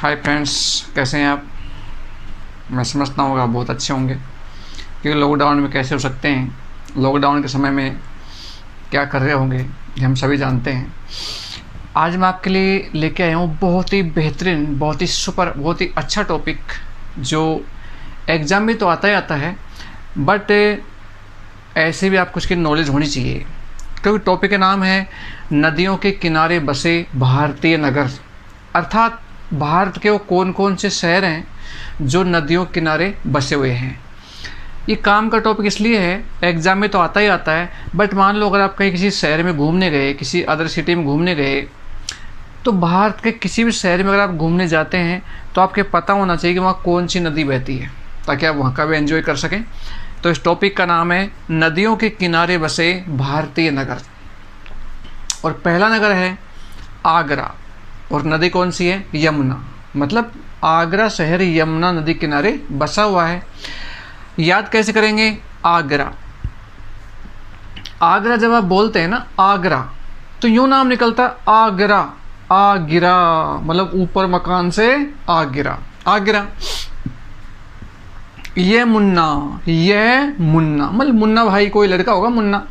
Hi friends, कैसे हैं आप। मैं समझता हूँ आप बहुत अच्छे होंगे, क्योंकि लॉकडाउन में कैसे हो सकते हैं, लॉकडाउन के समय में क्या कर रहे होंगे ये हम सभी जानते हैं। आज मैं आपके लिए लेके आया हूँ बहुत ही बेहतरीन, बहुत ही सुपर, बहुत ही अच्छा टॉपिक जो एग्ज़ाम में तो आता ही आता है, बट ऐसे भी आपको उसकी नॉलेज होनी चाहिए। क्योंकि टॉपिक का नाम है नदियों के किनारे बसे भारतीय नगर, अर्थात भारत के वो कौन कौन से शहर हैं जो नदियों के किनारे बसे हुए हैं। ये काम का टॉपिक इसलिए है, एग्ज़ाम में तो आता ही आता है, बट मान लो अगर आप कहीं किसी शहर में घूमने गए, किसी अदर सिटी में घूमने गए, तो भारत के किसी भी शहर में अगर आप घूमने जाते हैं तो आपके पता होना चाहिए कि वहाँ कौन सी नदी बहती है, ताकि आप वहाँ का भी एंजॉय कर सकें। तो इस टॉपिक का नाम है नदियों के किनारे बसे भारतीय नगर, और पहला नगर है आगरा, और नदी कौन सी है, यमुना। मतलब आगरा शहर यमुना नदी किनारे बसा हुआ है। याद कैसे करेंगे, आगरा। आगरा जब आप बोलते हैं ना आगरा, तो यूँ नाम निकलता आगरा, आगिरा, मतलब ऊपर मकान से आगिरा, आगरा। ये मुन्ना, यह मुन्ना, मतलब मुन्ना भाई कोई लड़का होगा मुन्ना।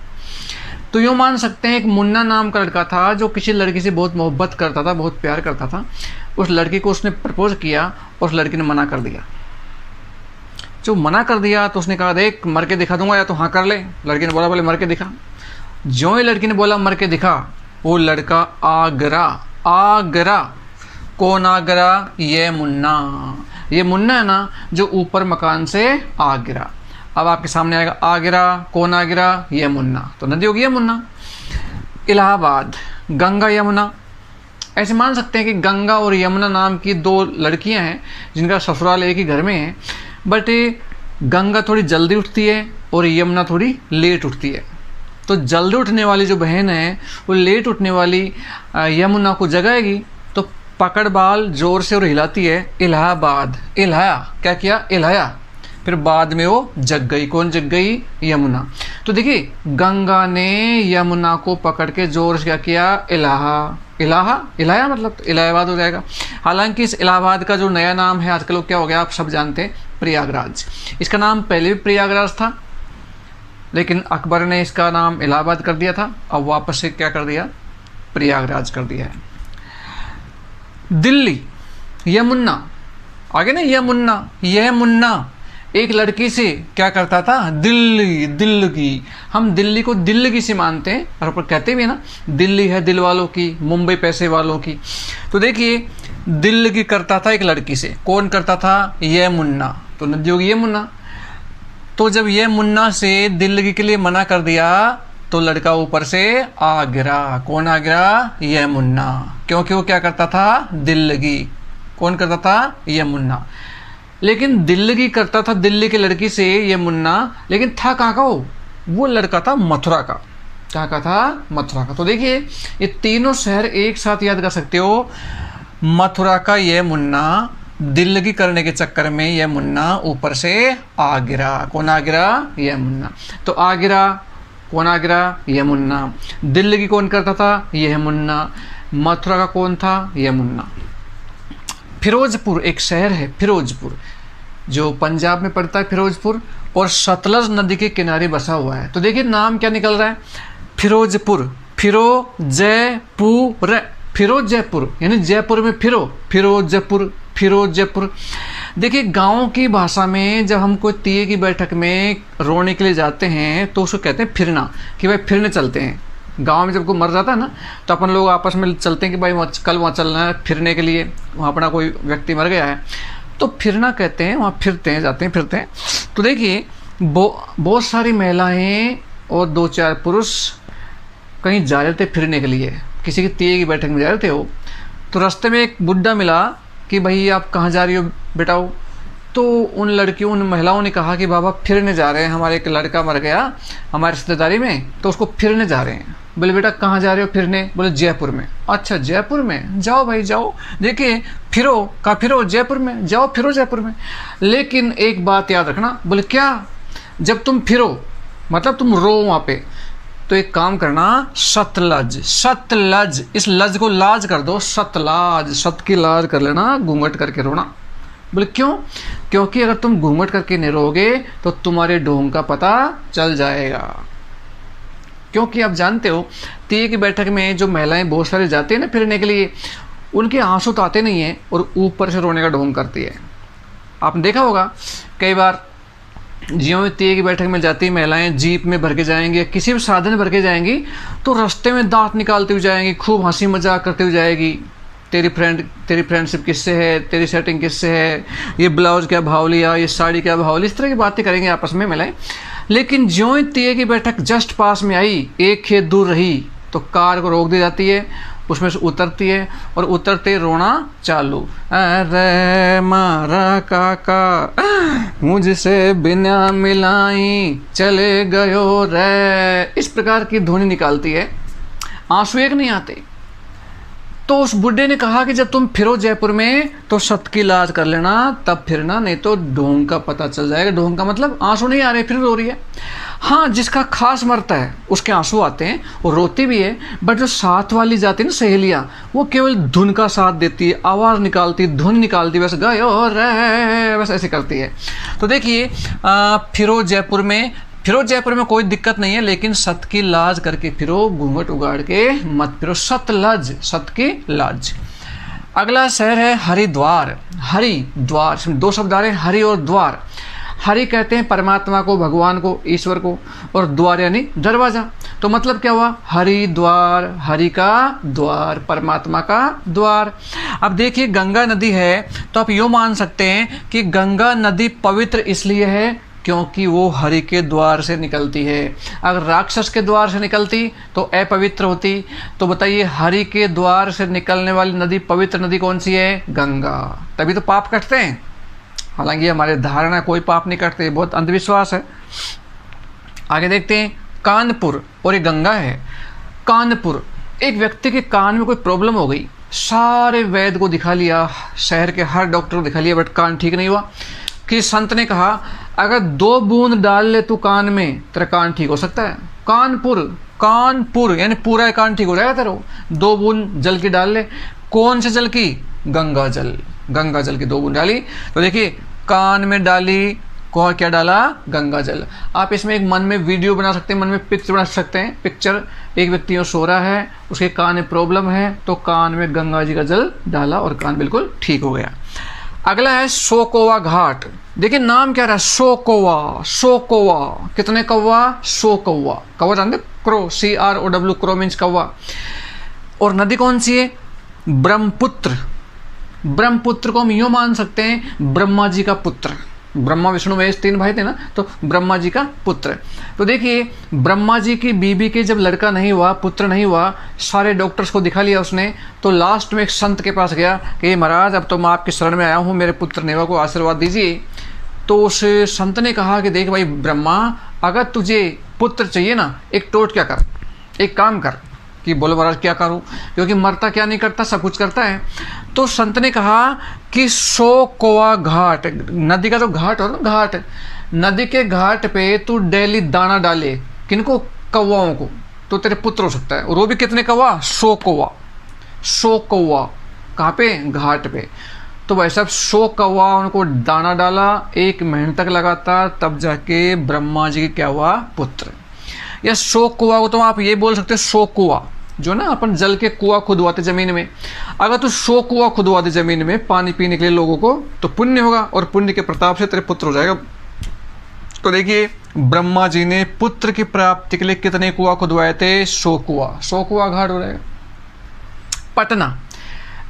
तो यूँ मान सकते हैं एक मुन्ना नाम का लड़का था जो किसी लड़की से बहुत मोहब्बत करता था, बहुत प्यार करता था। उस लड़की को उसने प्रपोज किया और उस लड़की ने मना कर दिया। जो मना कर दिया तो उसने कहा देख मर के दिखा दूंगा, या तो हाँ कर ले। लड़की ने बोला बोले मर के दिखा। जो ही लड़की ने बोला मर के दिखा, वो लड़का आगरा, आगरा। कौन आगरा, ये मुन्ना। ये मुन्ना है ना जो ऊपर मकान से आगरा। अब आपके सामने आएगा आगरा, कौन आगरा, ये मुन्ना। तो नदी होगी यमुना। इलाहाबाद, गंगा यमुना। ऐसे मान सकते हैं कि गंगा और यमुना नाम की दो लड़कियां हैं जिनका ससुराल एक ही घर में है, बट गंगा थोड़ी जल्दी उठती है और यमुना थोड़ी लेट उठती है। तो जल्दी उठने वाली जो बहन है वो लेट उठने वाली यमुना को जगाएगी, तो पकड़ बाल जोर से और हिलाती है, इलाहाबाद, इलाया। क्या किया, इलाया। फिर बाद में वो जग गई। कौन जग गई, यमुना। तो देखिए गंगा ने यमुना को पकड़ के जोर से क्या किया, इलाहा, इलाहा, इलाया, मतलब तो इलाहाबाद हो जाएगा। हालांकि इस इलाहाबाद का जो नया नाम है आजकल वो क्या हो गया, आप सब जानते हैं, प्रयागराज। इसका नाम पहले भी प्रयागराज था, लेकिन अकबर ने इसका नाम इलाहाबाद कर दिया था, अब वापस से क्या कर दिया, प्रयागराज कर दिया है। दिल्ली, यमुना, आगे ना यमुना, यह मुन्ना एक लड़की से क्या करता था, दिल्ली, दिल्ली। हम दिल्ली को दिल्ली से मानते हैं और ऊपर कहते भी है ना, दिल्ली है दिल वालों की, मुंबई पैसे वालों की। तो देखिए दिल्ली करता था एक लड़की से, कौन करता था, ये मुन्ना। तो नदी होगी ये मुन्ना। तो जब ये मुन्ना से दिल्ली के लिए मना कर दिया तो लड़का ऊपर से आगरा। कौन आगरा, ये मुन्ना, क्योंकि वो क्या करता था, दिल्ली। कौन करता था, ये मुन्ना। लेकिन दिल्ली करता था दिल्ली की लड़की से ये मुन्ना, लेकिन था कहाँ का वो लड़का था मथुरा का। कहाँ का था, मथुरा का। तो देखिए ये तीनों शहर एक साथ याद कर सकते हो। मथुरा का ये मुन्ना, दिल्ली करने के चक्कर में ये मुन्ना ऊपर से आगरा। कौन आगरा, ये मुन्ना। तो आगरा, कौन आगरा, ये मुन्ना। दिल्ली की कौन करता था, यह मुन्ना। मथुरा का कौन था, यह मुन्ना। फिरोजपुर एक शहर है, फिरोजपुर, जो पंजाब में पड़ता है, फिरोजपुर, और सतलज नदी के किनारे बसा हुआ है। तो देखिए नाम क्या निकल रहा है, फिरोजपुर, फिरोजपुर, फिरोज जयपुर, यानी जयपुर में फिरोजपुर, फिरोजपुर। देखिए गाँव की भाषा में जब हम कोई तीये की बैठक में रोने के लिए जाते हैं तो उसको कहते हैं फिरना, कि भाई फिरने चलते हैं। गांव में जब कोई मर जाता है ना, तो अपन लोग आपस में चलते हैं कि भाई कल वहाँ चलना है फिरने के लिए, वहाँ अपना कोई व्यक्ति मर गया है, तो फिरना कहते हैं, वहाँ फिरते हैं, जाते हैं, फिरते हैं। तो देखिए बहुत सारी महिलाएं और 2-4 पुरुष कहीं जा रहे थे फिरने के लिए, किसी की तीये की बैठक में जा रहे थे वो। तो रास्ते में एक बुड्ढा मिला कि भाई आप कहाँ जा रही हो बेटाओ। तो उन लड़कियों, उन महिलाओं ने कहा कि बाबा फिरने जा रहे हैं, हमारे एक लड़का मर गया हमारे रिश्तेदारी में, तो उसको फिरने जा रहे हैं। बोले बेटा कहाँ जा रहे हो फिरने, बोले जयपुर में। अच्छा जयपुर में, जाओ भाई जाओ, देखिए फिरो, कहाँ फिरो, जयपुर में, जाओ फिरो जयपुर में। लेकिन एक बात याद रखना, बोले क्या, जब तुम फिरो मतलब तुम रो वहाँ पे, तो एक काम करना, सतलज, सतलज, इस लज को लाज कर दो, सतलाज, सत की लाज कर लेना, घूंघट करके रोना। बोले क्यों? क्योंकि अगर तुम घूंघट करके नहीं रोगे तो तुम्हारे ढोंग का पता चल जाएगा। क्योंकि आप जानते हो तीये की बैठक में जो महिलाएं बहुत सारी जाती है ना फिरने के लिए, उनके आंसू तो आते नहीं है और ऊपर से रोने का ढोंग करती है। आपने देखा होगा कई बार जियों में तीये की बैठक में जाती महिलाएं जीप में भर के जाएंगी या किसी भी साधन में भर के जाएंगी तो रास्ते में दांत निकालती हुई जाएंगी, खूब हंसी मजाक करते हुए जाएगी। तेरी फ्रेंडशिप किससे है, तेरी सेटिंग किससे है, ये ब्लाउज क्या भाव लिया, ये साड़ी क्या भाव ली, इस तरह की बातें करेंगे आपस में महिलाएं। लेकिन ज्यों ही तीये की बैठक जस्ट पास में आई, एक खेत दूर रही, तो कार को रोक दी जाती है, उसमें से उतरती है और उतरते रोना चालू, अरे मारा काका मुझसे बिना मिलाई चले गयो रे, इस प्रकार की ध्वनि निकालती है। आंसू एक नहीं आते। तो उस बुड्ढे ने कहा कि जब तुम फिरो जयपुर में तो सत की लाज कर लेना, तब फिरना, नहीं तो ढोंग का पता चल जाएगा। ढोंग का मतलब आंसू नहीं आ रहे फिर रो रही है। हाँ, जिसका खास मरता है उसके आंसू आते हैं और रोती भी है, बट जो साथ वाली जाती है ना सहेलियाँ, वो केवल धुन का साथ देती है, आवाज़ निकालती, धुन निकालती, बस गयो रे, बस ऐसे करती है। तो देखिए फिरो जयपुर में कोई दिक्कत नहीं है, लेकिन सत की लाज करके फिरो, घूंघट उगाड़ के मत फिरो, सतलज, सत की लाज। अगला शहर है हरिद्वार। हरिद्वार, दो शब्द आ रहे हैं, हरि और द्वार। हरि कहते हैं परमात्मा को, भगवान को, ईश्वर को, और द्वार यानी दरवाजा। तो मतलब क्या हुआ, हरिद्वार, हरि का द्वार, परमात्मा का द्वार। अब देखिए गंगा नदी है तो आप यूँ मान सकते हैं कि गंगा नदी पवित्र इसलिए है क्योंकि वो हरि के द्वार से निकलती है। अगर राक्षस के द्वार से निकलती तो अपवित्र होती। तो बताइए हरि के द्वार से निकलने वाली नदी, पवित्र नदी कौन सी है? गंगा। तभी तो पाप कटते हैं। हालांकि हमारे धारणा कोई पाप नहीं कटते, बहुत अंधविश्वास है। आगे देखते हैं कानपुर, और ये गंगा है। कानपुर, एक व्यक्ति के कान में कोई प्रॉब्लम हो गई, सारे वैद्य को दिखा लिया, शहर के हर डॉक्टर को दिखा लिया, बट कान ठीक नहीं हुआ। कि संत ने कहा अगर 2 बूंद डाल ले तू कान में, तेरा कान ठीक हो सकता है। कानपुर यानी पूरा कान ठीक हो जाएगा तेरा। 2 बूंद जल की डाल ले। कौन से जल की? गंगा जल की 2 बूंद डाली। तो देखिए कान में डाली, क्या डाला? गंगा जल। आप इसमें एक मन में वीडियो बना सकते हैं, मन में पिक्चर बना सकते हैं। पिक्चर, एक व्यक्ति सो रहा है, उसके कान में प्रॉब्लम है, तो कान में गंगा जी का जल डाला और कान बिल्कुल ठीक हो गया। अगला है सोकोवा घाट। देखिए नाम क्या रहा है, सोकोवा। कितने कौवा? 100 कौवा। कौवा जानते? क्रो, CROW, क्रो मीन्स कौवा। और नदी कौन सी है? ब्रह्मपुत्र को हम यूँ मान सकते हैं ब्रह्मा जी का पुत्र। ब्रह्मा विष्णु महेश 3 भाई थे ना, तो ब्रह्मा जी का पुत्र। तो देखिए ब्रह्मा जी की बीबी के जब लड़का नहीं हुआ, पुत्र नहीं हुआ, सारे डॉक्टर्स को दिखा लिया उसने, तो लास्ट में एक संत के पास गया कि महाराज अब तो मैं आपकी शरण में आया हूँ, मेरे पुत्र नेवा को आशीर्वाद दीजिए। तो उस संत ने कहा कि देख भाई ब्रह्मा, अगर तुझे पुत्र चाहिए ना, एक टोट क्या कर, एक काम कर। कि बोलो महाराज क्या करूं, क्योंकि मरता क्या नहीं करता, सब कुछ करता है। तो संत ने कहा कि 100 कोवा घाट, नदी का जो घाट हो ना, घाट, नदी के घाट पे तू डेली दाना डाले। किनको? कौवाओं को। तो तेरे पुत्र हो सकता है। और वो भी कितने कौवा? 100 कौवा। कहाँ पे? घाट पे। तो भाई साहब 100 कौवा उनको दाना डाला, 1 महीने तक लगातार, तब जाके ब्रह्मा जी क्या हुआ? पुत्र। या 100 कुआ को तो आप ये बोल सकते हैं 100 कुआ, जो ना अपन जल के कुआ खुदवाते ज़मीन में, अगर तू 100 कुआ खुदवा दे ज़मीन में पानी पीने के लिए लोगों को, तो पुण्य होगा और पुण्य के प्रताप से तेरे पुत्र हो जाएगा। तो देखिए ब्रह्मा जी ने पुत्र की प्राप्ति के लिए कितने कुआ खुदवाए थे? 100 कुआ घाट हो जाएगा। पटना,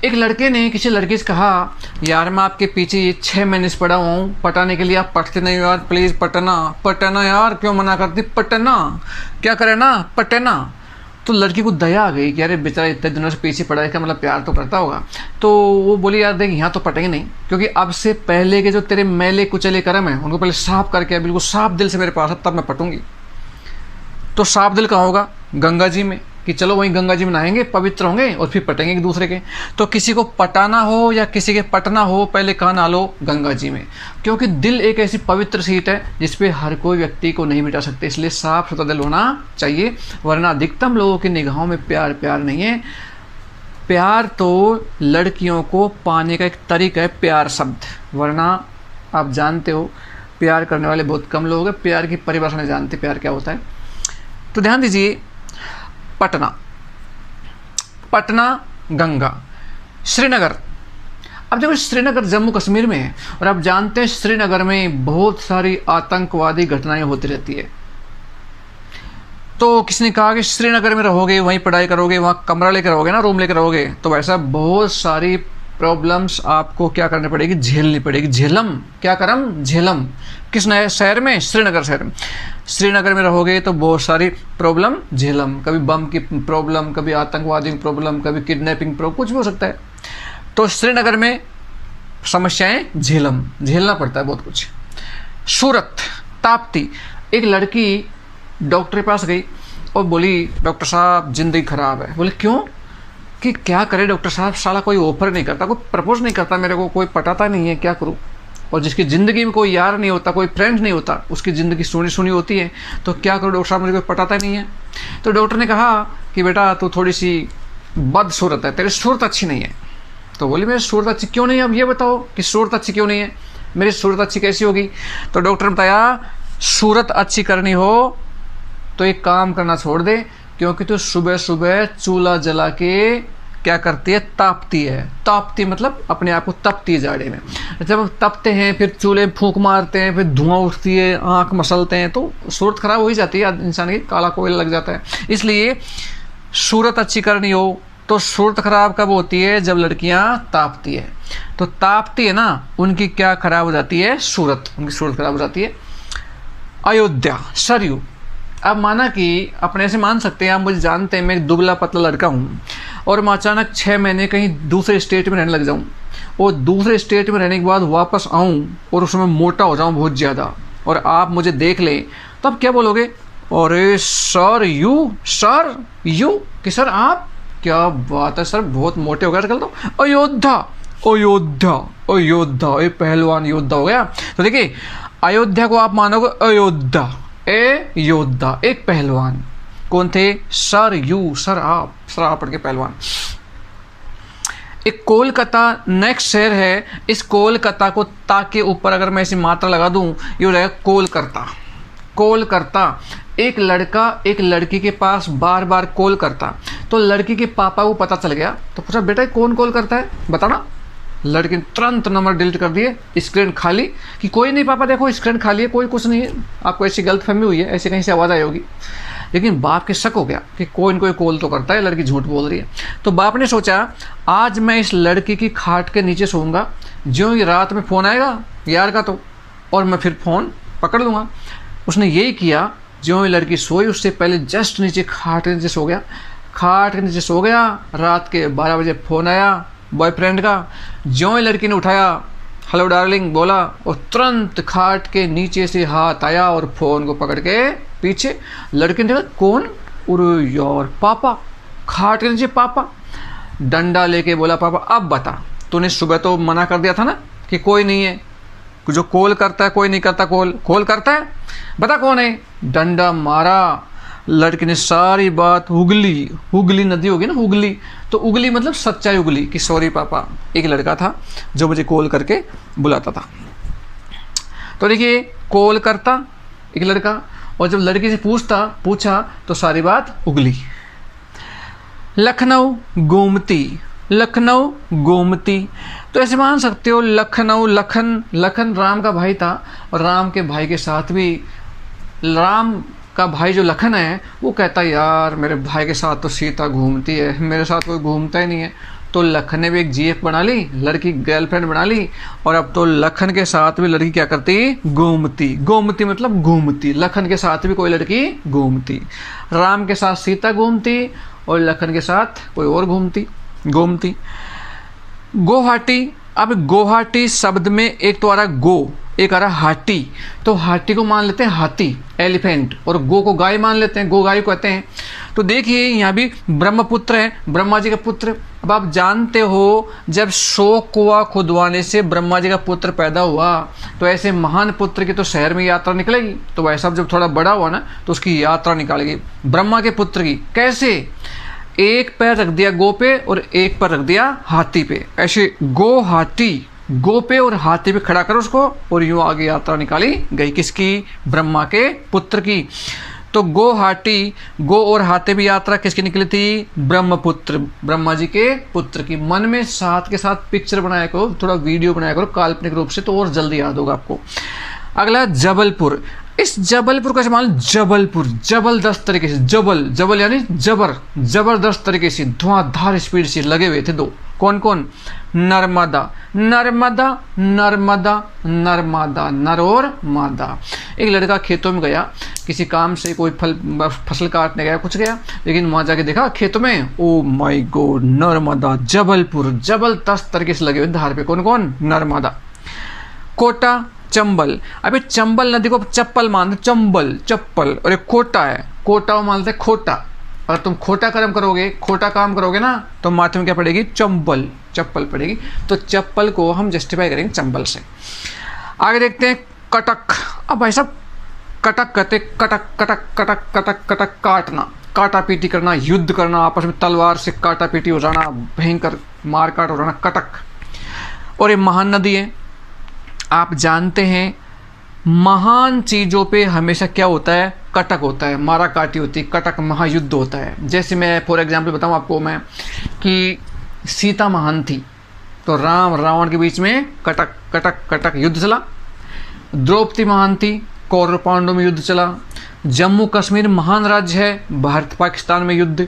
एक लड़के ने किसी लड़की से कहा यार मैं आपके पीछे ये 6 महीने से पड़ा हूँ, पटाने के लिए आप पटते नहीं हो यार, प्लीज़ पटना यार, क्यों मना करती? पटना, क्या करे ना, पटना। तो लड़की को दया आ गई कि यार बेचारा इतने दिनों से पीछे पड़ा है, क्या मतलब प्यार तो करता होगा। तो वो बोली यार देख यहाँ तो पटेंगे नहीं, क्योंकि अब से पहले के जो तेरे मैले कुचले कर्म हैं उनको पहले साफ करके बिल्कुल साफ दिल से मेरे पास, तब मैं पटूंगी। तो साफ दिल कहाँ होगा? गंगा जी में। कि चलो वहीं गंगा जी में नहाएंगे, पवित्र होंगे और फिर पटेंगे एक दूसरे के। तो किसी को पटाना हो या किसी के पटना हो, पहले कहाँ नहा लो? गंगा जी में, क्योंकि दिल एक ऐसी पवित्र सीट है जिसपे हर कोई व्यक्ति को नहीं मिटा सकते, इसलिए साफ सुथरा दिल होना चाहिए। वरना अधिकतम लोगों की निगाहों में प्यार प्यार नहीं है। प्यार तो लड़कियों को पाने का एक तरीका है, प्यार शब्द, वरना आप जानते हो प्यार करने वाले बहुत कम लोग हैं, प्यार की परिभाषा नहीं जानते प्यार क्या होता है। तो ध्यान दीजिए, पटना, पटना गंगा, श्रीनगर। अब देखो श्रीनगर जम्मू कश्मीर में है और आप जानते हैं श्रीनगर में बहुत सारी आतंकवादी घटनाएं होती रहती है। तो किसने कहा कि श्रीनगर में रहोगे, वहीं पढ़ाई करोगे, वहाँ कमरा लेकर रहोगे ना, रूम लेकर रहोगे, तो वैसा बहुत सारी प्रॉब्लम्स आपको क्या करनी पड़ेगी? झेलनी पड़ेगी। झेलम, क्या करम? झेलम। किस नए शहर में? श्रीनगर शहर में। श्रीनगर में रहोगे तो बहुत सारी प्रॉब्लम झेलम, कभी बम की प्रॉब्लम, कभी आतंकवादी की प्रॉब्लम, कभी किडनैपिंग प्रॉब्लम, कुछ भी हो सकता है। तो श्रीनगर में समस्याएं झेलम, झेलना पड़ता है बहुत कुछ। सूरत, ताप्ती, एक लड़की डॉक्टर के पास गई और बोली डॉक्टर साहब ज़िंदगी ख़राब है। बोले क्यों? कि क्या करे डॉक्टर साहब, साला कोई ऑफर नहीं करता, कोई प्रपोज नहीं करता मेरे को, कोई पटाता नहीं है, क्या करूँ? और जिसकी ज़िंदगी में कोई यार नहीं होता, कोई फ्रेंड नहीं होता, उसकी ज़िंदगी सुनी सुनी होती है, तो क्या करूँ डॉक्टर साहब, मुझे कोई पटाता नहीं है। तो डॉक्टर ने कहा कि बेटा तू थोड़ी सी बदसूरत है, तेरी सूरत अच्छी नहीं है। तो बोली मेरी सूरत अच्छी क्यों नहीं है? अब ये बताओ कि सूरत अच्छी क्यों नहीं है, मेरी सूरत अच्छी कैसी होगी? तो डॉक्टर ने बताया सूरत अच्छी करनी हो तो एक काम करना छोड़ दे, क्योंकि तू सुबह सुबह चूल्हा जला के क्या करती है? तापती है। तापती मतलब अपने आप को तपती है जाड़े में। जब हम तपते हैं, फिर चूल्हे फूंक मारते हैं, फिर धुआं उठती है, आँख मसलते हैं, तो सूरत खराब हो ही जाती है इंसान की, काला कोयला लग जाता है। इसलिए सूरत अच्छी करनी हो तो सूरत खराब कब होती है? जब लड़कियां तापती है। तो तापती है ना, उनकी क्या खराब हो जाती है? सूरत, उनकी सूरत खराब हो जाती है। अयोध्या, सरयू। अब माना कि अपने से मान सकते हैं, आप मुझे जानते हैं, मैं एक दुबला पतला लड़का हूँ और मैं अचानक 6 महीने कहीं दूसरे स्टेट में रहने लग जाऊँ और दूसरे स्टेट में रहने के बाद वापस आऊँ और उसमें मोटा हो जाऊँ बहुत ज़्यादा, और आप मुझे देख लें, तो आप क्या बोलोगे? अरे सर यू कि सर आप, क्या बात है सर, बहुत मोटे हो गए आजकल तो। अयोध्या, अयोध्या, अयोध्या, ये पहलवान योद्धा हो गया। तो देखिए अयोध्या को आप मानोगे अयोध्या, ए योद्धा, एक पहलवान। कौन थे? सर यू, सर आप पढ़ के पहलवान। एक कोलकाता नेक्स्ट शहर है, इस कोलकाता को ता के ऊपर अगर मैं ऐसी मात्रा लगा दूं, ये हो जाएगा कोलकाता। कोलकाता, एक लड़का एक लड़की के पास बार बार कॉल करता, तो लड़की के पापा को पता चल गया, तो पूछा बेटा कौन कॉल करता है बताना। लड़की ने तुरंत नंबर डिलीट कर दिए, स्क्रीन खाली, कि कोई नहीं पापा देखो स्क्रीन खाली है, कोई कुछ नहीं है, आपको ऐसी गलतफहमी हुई है, ऐसे कहीं से आवाज़ आई होगी। लेकिन बाप के शक हो गया कि कोई न कोई कॉल तो करता है, लड़की झूठ बोल रही है। तो बाप ने सोचा आज मैं इस लड़की की खाट के नीचे सोऊंगा, ज्यों ही रात में फ़ोन आएगा यार का तो, और मैं फिर फ़ोन पकड़ लूँगा। उसने यही किया, ज्यों ही लड़की सोई उससे पहले जस्ट नीचे खाट के नीचे सो गया। खाट के नीचे सो गया, रात के 12 बजे फ़ोन आया बॉयफ्रेंड का। ज्यों ही लड़की ने उठाया, हेलो डार्लिंग बोला, और तुरंत खाट के नीचे से हाथ आया और फ़ोन को पकड़ के पीछे। लड़की ने देखा कौन? अरे यार पापा, खाट के नीचे पापा। डंडा लेके बोला पापा अब बता, तूने सुबह तो मना कर दिया था ना कि कोई नहीं है, जो कॉल करता है कोई नहीं करता, कॉल करता है, बता कौन है। डंडा मारा, लड़की ने सारी बात हुगली नदी होगी ना, हुगली, तो उगली मतलब सच्चाई उगली कि सॉरी पापा, एक लड़का था जो मुझे कॉल करके बुलाता था। तो देखिए कॉल करता एक लड़का, और जब लड़की से पूछा तो सारी बात उगली। लखनऊ गोमती, लखनऊ गोमती, तो ऐसे मान सकते हो लखनऊ, लखन राम का भाई था, और राम के भाई के साथ भी, राम का भाई जो लखन है वो कहता है यार मेरे भाई के साथ तो सीता घूमती है, मेरे साथ कोई घूमता ही नहीं है। तो लखन ने भी एक जीएफ बना ली, लड़की गर्लफ्रेंड बना ली, और अब तो लखन के साथ भी लड़की क्या करती? घूमती। गोमती मतलब घूमती, लखन के साथ भी कोई लड़की घूमती। राम के साथ सीता घूमती और लखन के साथ कोई और घूमती। गुवाहाटी, अब गुवाहाटी शब्द में एक तो आ रहा गो, एक आ रहा हाथी, तो हाथी को मान लेते हैं हाथी एलिफेंट, और गो को गाय मान लेते हैं, गो गाय को कहते हैं। तो देखिए यहाँ भी ब्रह्मपुत्र है, ब्रह्मा जी का पुत्र। अब आप जानते हो जब 100 कुआं खुदवाने से ब्रह्मा जी का पुत्र पैदा हुआ, तो ऐसे महान पुत्र की तो शहर में यात्रा निकलेगी। तो वैसा जब थोड़ा बड़ा हुआ ना तो उसकी यात्रा निकालेगी ब्रह्मा के पुत्र की। कैसे? एक पैर रख दिया गो पे और एक पैर रख दिया हाथी पे, ऐसे गो हाथी, गो पे और हाथी पे खड़ा कर उसको, और यूं आगे यात्रा निकाली गई। किसकी? ब्रह्मा के पुत्र की। तो गो हाथी, गो और हाथी भी यात्रा किसकी निकली थी? ब्रह्मपुत्र, ब्रह्मा जी के पुत्र की। मन में साथ के साथ पिक्चर बनाया करो, थोड़ा वीडियो बनाया करो काल्पनिक रूप से, तो और जल्दी याद होगा आपको। अगला जबलपुर। इस जबलपुर का इस्तेमाल जबलपुर, जबरदस्त तरीके से, जबल यानी जबरदस्त तरीके से धुआंधार स्पीड से लगे हुए थे दो। कौन कौन? नर्मदा, नर और मादा। एक लड़का खेतों में गया किसी काम से, कोई फसल काटने गया, कुछ गया, लेकिन वहां जाके देखा खेतों में, oh my God, Narmada, Jabalpur, जबरदस्त तरीके से लगे हुए धार पे। कौन कौन? नर्मदा। कोटा, चंबल। अभी चंबल नदी को चप्पल मानते, चप्पल, और एक कोटा है, कोटा मानते खोटा। अगर तुम खोटा काम करोगे ना, तो माथे में क्या पड़ेगी? चप्पल पड़ेगी। तो चप्पल को हम जस्टिफाई करेंगे चंबल से। आगे देखते हैं कटक। अब भाई साहब कटक कहते, कटक काटना, काटा पीटी करना, युद्ध करना, आपस में तलवार से काटा पीटी हो जाना, भयंकर मारकाट हो जाना, कटक। और ये महान नदी है। आप जानते हैं महान चीज़ों पे हमेशा क्या होता है? कटक होता है, मारा काटी होती है, कटक, महायुद्ध होता है। जैसे मैं फॉर एग्जांपल बताऊं आपको मैं कि सीता महान थी, तो राम रावण के बीच में कटक युद्ध चला। द्रौपदी महान थी, कौरव पांडव में युद्ध चला। जम्मू कश्मीर महान राज्य है, भारत पाकिस्तान में युद्ध।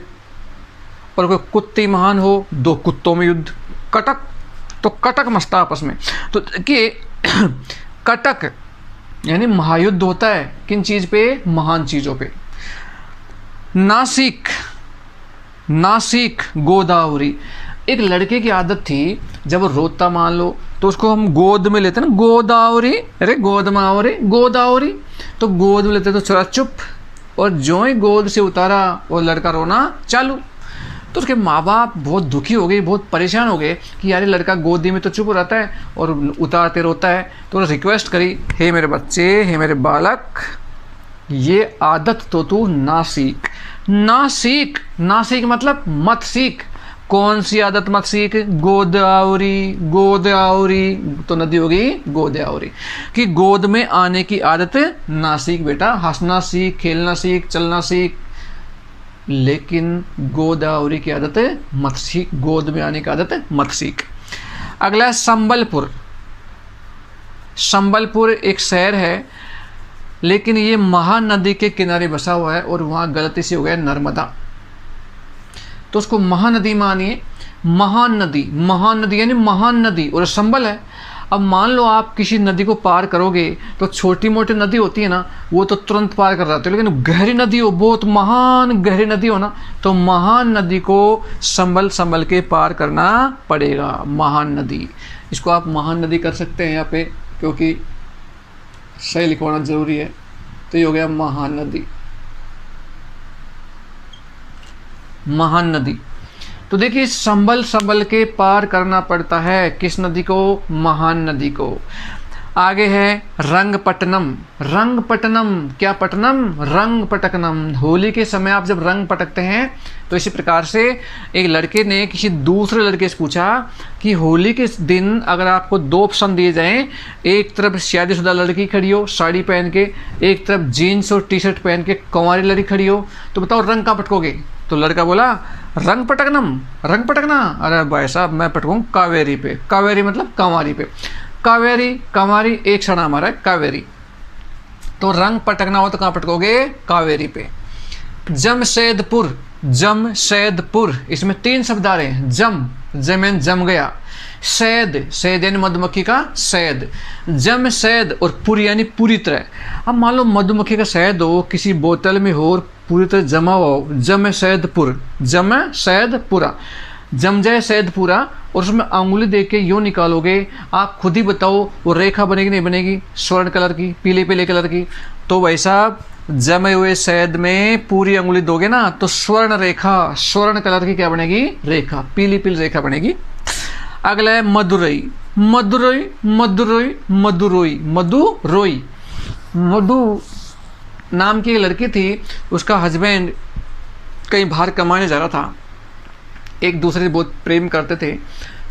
और कोई कुत्ती महान हो, 2 कुत्तों में युद्ध। कटक, तो कटक मस्ता आपस में। तो कि कटक यानी महायुद्ध होता है किन चीज पे? महान चीजों पे। नासिक, गोदावरी। एक लड़के की आदत थी, जब रोता मान लो तो उसको हम गोद में लेते ना, गोदावरी, अरे गोदावरी, तो गोद में लेते तो थोड़ा चुप, और जो ही गोद से उतारा वो लड़का रोना चालू। तो उसके माँ बाप बहुत दुखी हो गए, बहुत परेशान हो गए कि यार लड़का गोदी में तो चुप रहता है और उतारते रोता है। तो रिक्वेस्ट करी, हे मेरे बच्चे, हे मेरे बालक, ये आदत तो तू ना सीख। मतलब मत सीख। कौन सी आदत मत सीख? गोदावरी, तो नदी होगी गोदावरी, कि गोद में आने की आदत ना सीख बेटा। हंसना सीख, खेलना सीख, चलना सीख, लेकिन गोदावरी की आदत मत सीख, गोद में आने की आदत मत सीख। अगला संबलपुर। संबलपुर एक शहर है, लेकिन ये महानदी के किनारे बसा हुआ है, और वहाँ गलती से हो गया नर्मदा, तो उसको महानदी मानिए। महान नदी यानी महान नदी, और संबल है। अब मान लो आप किसी नदी को पार करोगे, तो छोटी मोटी नदी होती है ना, वो तो तुरंत पार कर जाते हो, लेकिन गहरी नदी हो, बहुत महान गहरी नदी हो ना, तो महान नदी को संभल के पार करना पड़ेगा। महान नदी, इसको आप महान नदी कर सकते हैं यहाँ पे, क्योंकि सही लिखवाना जरूरी है। तो ये हो गया महान नदी। तो देखिए संभल के पार करना पड़ता है किस नदी को? महान नदी को। आगे है रंगपट्टनम। क्या पट्टनम? रंगपट्टनम। होली के समय आप जब रंग पटकते हैं, तो इसी प्रकार से एक लड़के ने किसी दूसरे लड़के से पूछा कि होली के दिन अगर आपको 2 ऑप्शन दिए जाएं, एक तरफ शादीशुदा लड़की खड़ी हो साड़ी पहन के, एक तरफ जीन्स और टी-शर्ट पहन के कुंवारी लड़की खड़ी हो, तो बताओ रंग कहाँ पटकोगे? तो लड़का बोला रंग पटकना। अरे भाई साहब मैं पटकूँ कावेरी पे। कावेरी मतलब कंवारी पे। कंवारी एक क्षण हमारा है कावेरी। तो रंग पटकना हो तो कहाँ पटकोगे? कावेरी पे। जमशेदपुर, इसमें 3 शब्द आ रहे हैं। जम गया, शहद यानी मधुमक्खी का शहद, जमशेद, और पुर यानी पूरी तरह। अब मान लो मधुमक्खी का शहद हो, किसी बोतल में हो और पूरी तरह जमा हुआ हो, जमशेदपुरा। जम जाए शहद पूरा और उसमें अंगुली दे के यूँ निकालोगे, आप खुद ही बताओ वो रेखा बनेगी नहीं बनेगी, स्वर्ण कलर की, पीले पीले कलर की। तो भाई साहब जमे हुए शहद में पूरी अंगुली दोगे ना तो स्वर्ण रेखा, स्वर्ण कलर की क्या बनेगी, रेखा, पीली पीली रेखा बनेगी। अगला है मदुरई। मदुरई मदुरई मदुरई मदुरई। मधु नाम की एक लड़की थी, उसका हस्बैंड कहीं बाहर कमाने जा रहा था, एक दूसरे से बहुत प्रेम करते थे।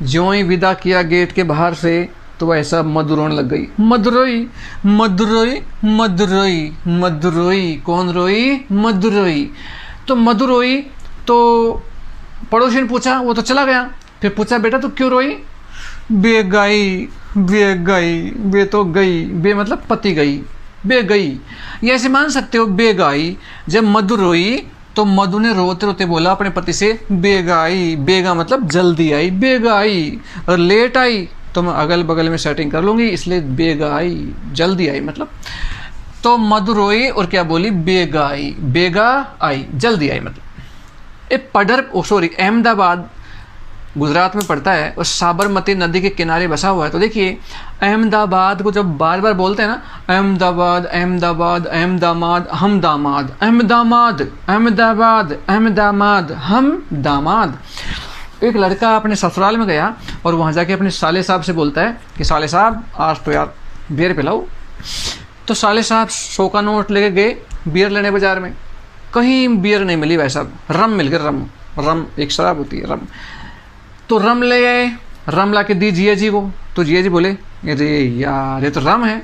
ज्यों ही विदा किया गेट के बाहर से तो ऐसा मधु रोने लग गई, मदुरई मदुरई मदुरई मदुरई। कौन रोई, मदुरई। तो मदुरई तो पड़ोसी ने पूछा, वो तो चला गया, फिर पूछा बेटा तो क्यों रोई, बे गई, बे गई, बे तो गई, बे मतलब पति गई, बे गई। ये ऐसे मान सकते हो, बे गई। जब मधु रोई तो मधु ने रोते रोते बोला अपने पति से, बेगा आई, बेगा मतलब जल्दी आई, बेगा आई। और लेट आई तो मैं अगल बगल में सेटिंग कर लूँगी, इसलिए बेगा आई, जल्दी आई मतलब। तो मधु रोई और क्या बोली, बेगा आई, बेगा आई, जल्दी आई मतलब। ए पडर, सॉरी, अहमदाबाद गुजरात में पड़ता है और साबरमती नदी के किनारे बसा हुआ है। तो देखिए अहमदाबाद को जब बार बार बोलते हैं ना, अहमदाबाद अहमदाबाद अहमदाबाद हम दामाद, अहमदाबाद अहमदाबाद अहमदाबाद हम दामाद। एक लड़का अपने ससुराल में गया और वहाँ जाके अपने साले साहब से बोलता है कि साले साहब आज तो यार बियर पिलाओ। तो साले साहब 100 का नोट लेके गए बियर लेने बाजार में, कहीं बियर नहीं मिली भाई साहब, रम मिल गया, रम, रम एक शराब होती है, रम। तो रम ले आए, रम ला के दी जिया जी को। तो जिया जी बोले, अरे यार ये तो रम है,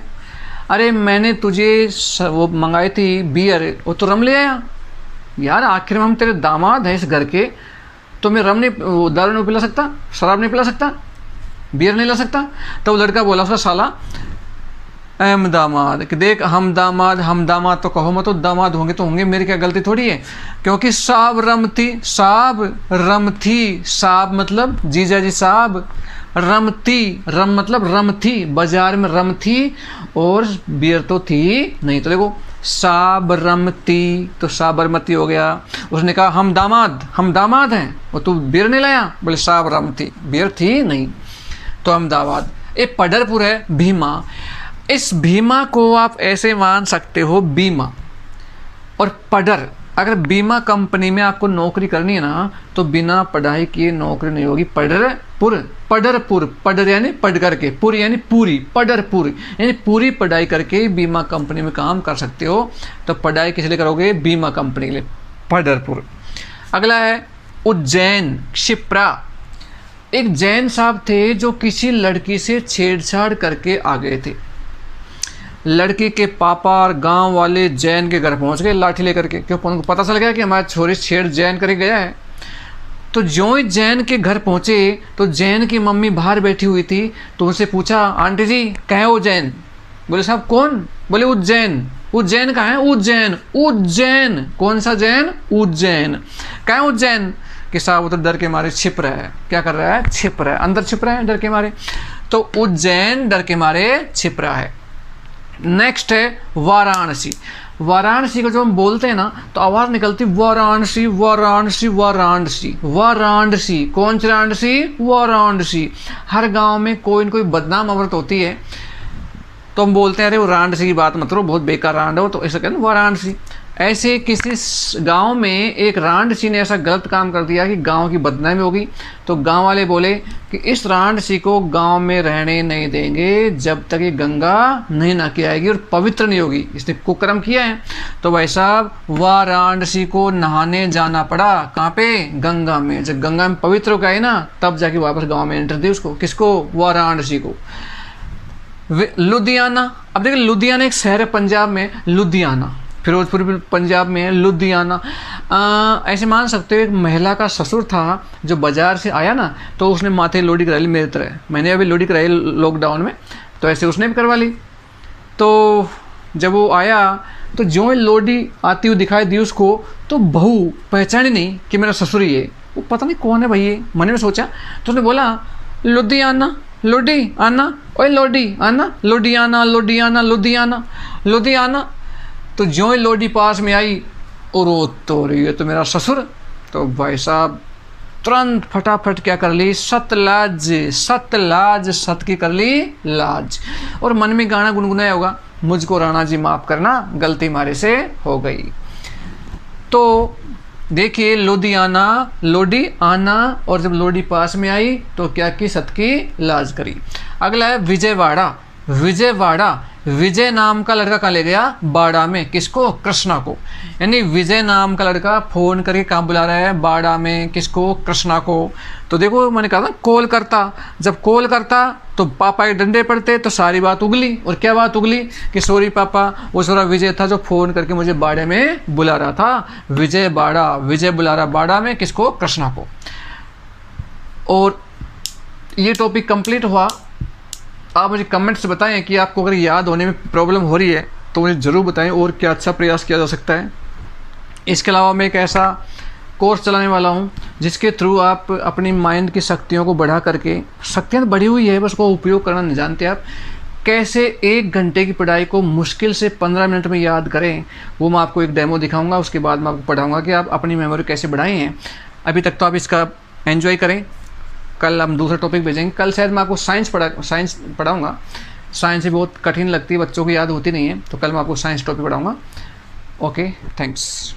अरे मैंने तुझे वो मंगाई थी बियर, वो तो रम ले आया। यार आखिर में हम तेरे दामाद हैं इस घर के, तो मैं रम नहीं, दारू नहीं पिला सकता, शराब नहीं पिला सकता, बियर नहीं ला सकता। तो लड़का बोला उसका साला, दामाद कि देख हम दामाद तो कहो मत, तो दामाद होंगे तो होंगे, मेरी क्या गलती थोड़ी है। क्योंकि साब रम थी, साब रम थी, साब मतलब जीजा जी साहब, रम थी, रम मतलब रम थी, बाजार में रम थी और बियर तो थी नहीं। तो देखो साब रम थी तो साबरमती हो गया। उसने कहा हम दामाद हैं, वो तू बियर नहीं लाया, बोले साब रम थी, बियर थी नहीं, तो अहमदाबाद। ये पडरपुर है भीमा। इस भीमा को आप ऐसे मान सकते हो बीमा और पडर। अगर बीमा कंपनी में आपको नौकरी करनी है ना तो बिना पढ़ाई किए नौकरी नहीं होगी। पडरपुर, पडरपुर, पडर यानी पढ़ करके, पुर यानी पूरी, पडरपुर यानी पूरी पढ़ाई करके बीमा कंपनी में काम कर सकते हो। तो पढ़ाई किस लिए करोगे, बीमा कंपनी के लिए, पडरपुर। अगला है उज्जैन, क्षिप्रा। एक जैन साहब थे जो किसी लड़की से छेड़छाड़ करके आ गए थे। लड़की के पापा और गांव वाले जैन के घर पहुंच गए लाठी लेकर के, क्योंकि उनको पता चल गया कि हमारा छोरी छेड़ जैन करके गया है। तो ज्यों ही जैन के घर पहुंचे तो जैन की मम्मी बाहर बैठी हुई थी, तो उनसे पूछा, आंटी जी कहाँ है उज्जैन? बोले साहब कौन? बोले उज्जैन। उज्जैन कहाँ है? उज्जैन। उज्जैन कौन सा जैन? उज्जैन। कहाँ है उज्जैन? कि साहब वो तो डर के मारे छिप रहा है। क्या कर रहा है? छिप रहा है, अंदर छिप रहा है डर के मारे। तो उज्जैन डर के मारे छिप रहा है। नेक्स्ट है वाराणसी। वाराणसी को जब हम बोलते हैं ना तो आवाज़ निकलती वाराणसी वाराणसी वाराणसी वाराणसी। कौन सी वाराणसी? वाराणसी। हर गांव में कोई न कोई बदनाम औरत होती है, तो हम बोलते हैं अरे वो वाराणसी की बात मत करो, बहुत बेकार रांड हो, तो ऐसा कहते हैं वाराणसी। ऐसे किसी गांव में एक रांडसी ने ऐसा गलत काम कर दिया कि गांव की बदनामी होगी। तो गांव वाले बोले कि इस रांडसी को गांव में रहने नहीं देंगे जब तक ये गंगा नहीं नहा के आएगी और पवित्र नहीं होगी। इसने कुकर्म किया है। तो भाई साहब वाराणसी को नहाने जाना पड़ा। कहाँ पे? गंगा में। जब गंगा में पवित्र होकर आई ना तब जाके वापस गाँव में एंटर दी उसको। किसको? वाराणसी को। लुधियाना। अब देखिए लुधियाना एक शहर है पंजाब में, लुधियाना, फिरोजपुर पंजाब में है लुधियाना। ऐसे मान सकते हो एक महिला का ससुर था जो बाजार से आया ना, तो उसने माथे लोडी करा ली मेरी तरह। मैंने अभी लोडी कराई लॉकडाउन में, तो ऐसे उसने भी करवा ली। तो जब वो आया तो जो ही लोडी आती हुई दिखाई दी उसको, तो बहू पहचानी नहीं कि मेरा ससुर ही है। वो पता नहीं कौन है भाई ये, मन में सोचा। तो उसने बोला लुधियाना, लोडी आना, ओए लोडी आना, लुधियाना लुधियाना लुधियाना लुधियाना। तो जो ही लोडी पास में आई और वो तो रही है तो मेरा ससुर। तो भाई साहब तुरंत फटाफट क्या कर ली, सतलाज, सतलाज, सत की कर ली लाज। और मन में गाना गुनगुनाया होगा, मुझको राणा जी माफ़ करना, गलती मारे से हो गई। तो देखिए लोधियाना, लोडी आना, और जब लोडी पास में आई तो क्या की, सत की लाज करी। अगला है विजयवाड़ा, विजयवाड़ा, विजय नाम का लड़का कहाँ ले गया, बाड़ा में, किसको, कृष्णा को। यानी विजय नाम का लड़का फोन करके कहाँ बुला रहा है, बाड़ा में, किसको, कृष्णा को। तो देखो मैंने कहा था कॉल करता, जब कॉल करता तो पापा के डंडे पड़ते, तो सारी बात उगली। और क्या बात उगली कि सॉरी पापा, वो सारा विजय था जो फ़ोन करके मुझे बाड़े में बुला रहा था। विजय बाड़ा, विजय बुला रहा बाड़ा में, किसको, कृष्णा को। और ये टॉपिक कंप्लीट हुआ। आप मुझे कमेंट से बताएं कि आपको अगर याद होने में प्रॉब्लम हो रही है तो मुझे ज़रूर बताएं और क्या अच्छा प्रयास किया जा सकता है। इसके अलावा मैं एक ऐसा कोर्स चलाने वाला हूं जिसके थ्रू आप अपनी माइंड की शक्तियों को बढ़ा करके, शक्तियाँ बढ़ी हुई है बस उसको उपयोग करना नहीं जानते आप, कैसे 1 घंटे की पढ़ाई को मुश्किल से 15 मिनट में याद करें, वो मैं आपको एक डेमो दिखाऊंगा। उसके बाद मैं आपको पढ़ाऊँगा कि आप अपनी मेमोरी कैसे बढ़ाए हैं। अभी तक तो आप इसका एंजॉय करें, कल हम दूसरा टॉपिक भेजेंगे। कल शायद मैं आपको साइंस पढ़ाऊँगा। साइंस भी बहुत कठिन लगती है, बच्चों को याद होती नहीं है, तो कल मैं आपको साइंस टॉपिक पढ़ाऊँगा। Okay, thanks.